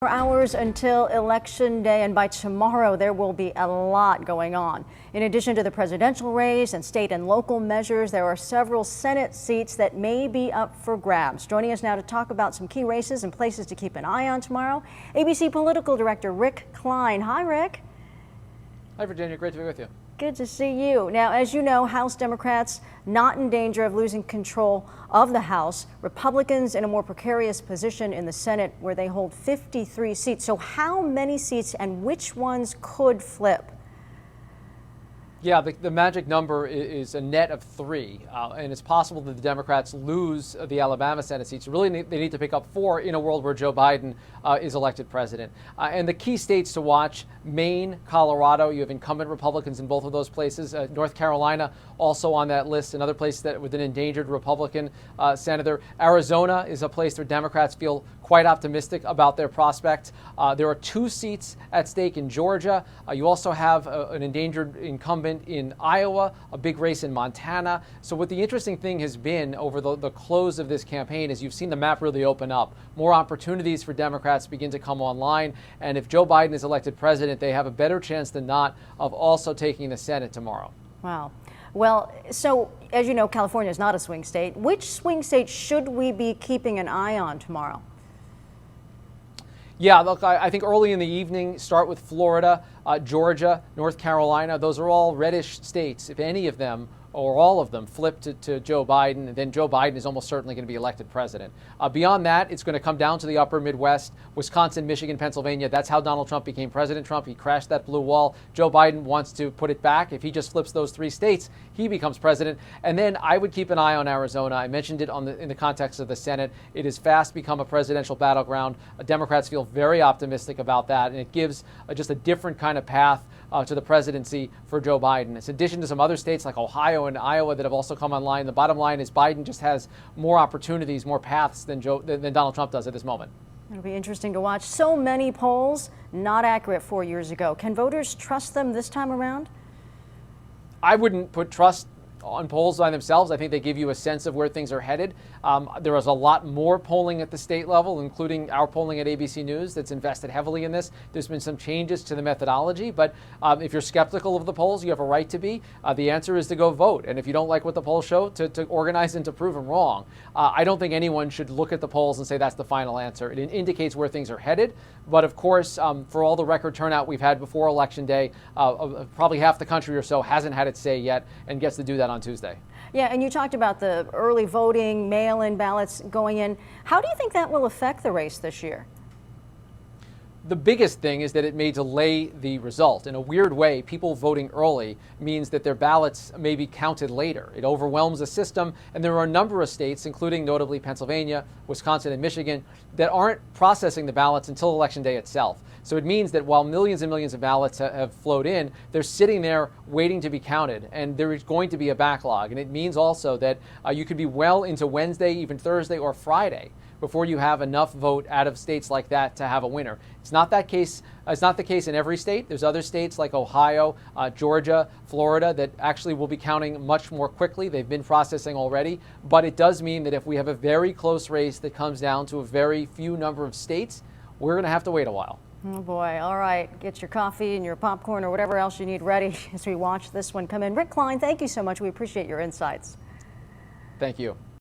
Hours until Election Day, and by tomorrow there will be a lot going on. In addition to the presidential race and state and local measures, there are several Senate seats that may be up for grabs. Joining us now to talk about some key races and places to keep an eye on tomorrow, ABC Political Director Rick Klein. Hi, Rick. Hi, Virginia. Great to be with you. Good to see you. Now, as you know, House Democrats not in danger of losing control of the House. Republicans in a more precarious position in the Senate, where they hold 53 seats. So how many seats and which ones could flip? Yeah, the magic number is a net of 3, and it's possible that the Democrats lose the Alabama Senate seats. Really, they need to pick up 4 in a world where Joe Biden is elected president. And the key states to watch: Maine, Colorado. You have incumbent Republicans in both of those places. North Carolina also on that list. Another place that with an endangered Republican senator. Arizona is a place where Democrats feel quite optimistic about their prospect. There are 2 seats at stake in Georgia. You also have an endangered incumbent in Iowa, a big race in Montana. So what the interesting thing has been over the close of this campaign is you've seen the map really open up. More opportunities for Democrats begin to come online. And if Joe Biden is elected president, they have a better chance than not of also taking the Senate tomorrow. Wow. Well, so as you know, California is not a swing state. Which swing state should we be keeping an eye on tomorrow? Yeah, look, I think early in the evening, start with Florida, Georgia, North Carolina. Those are all reddish states. If any of them or all of them flip to Joe Biden, then Joe Biden is almost certainly going to be elected president. Beyond that, it's going to come down to the upper Midwest, Wisconsin, Michigan, Pennsylvania. That's how Donald Trump became President Trump. He crashed that blue wall. Joe Biden wants to put it back. If he just flips those 3 states, he becomes president. And then I would keep an eye on Arizona. I mentioned it in the context of the Senate. It has fast become a presidential battleground. Democrats feel very optimistic about that, and it gives just a different kind of path to the presidency for Joe Biden. It's in addition to some other states like Ohio and Iowa that have also come online. The bottom line is Biden just has more opportunities, more paths than Donald Trump does at this moment. It'll be interesting to watch. So many polls not accurate 4 years ago. Can voters trust them this time around? I wouldn't put trust on polls by themselves. I think they give you a sense of where things are headed. There is a lot more polling at the state level, including our polling at ABC News, that's invested heavily in this. There's been some changes to the methodology, but if you're skeptical of the polls, you have a right to be. The answer is to go vote. And if you don't like what the polls show, to organize and to prove them wrong. I don't think anyone should look at the polls and say that's the final answer. It indicates where things are headed. But of course, for all the record turnout we've had before Election Day, probably half the country or so hasn't had its say yet and gets to do that on Tuesday. Yeah, and you talked about the early voting, mail-in ballots going in. How do you think that will affect the race this year? The biggest thing is that it may delay the result. In a weird way, people voting early means that their ballots may be counted later. It overwhelms the system, and there are a number of states, including notably Pennsylvania, Wisconsin, and Michigan, that aren't processing the ballots until Election Day itself. So it means that while millions and millions of ballots have flowed in, they're sitting there waiting to be counted, and there is going to be a backlog. And it means also that you could be well into Wednesday, even Thursday or Friday, before you have enough vote out of states like that to have a winner. It's not that case. It's not the case in every state. There's other states like Ohio, Georgia, Florida that actually will be counting much more quickly. They've been processing already. But it does mean that if we have a very close race that comes down to a very few number of states, we're going to have to wait a while. Oh boy. All right. Get your coffee and your popcorn or whatever else you need ready as we watch this one come in. Rick Klein, thank you so much. We appreciate your insights. Thank you.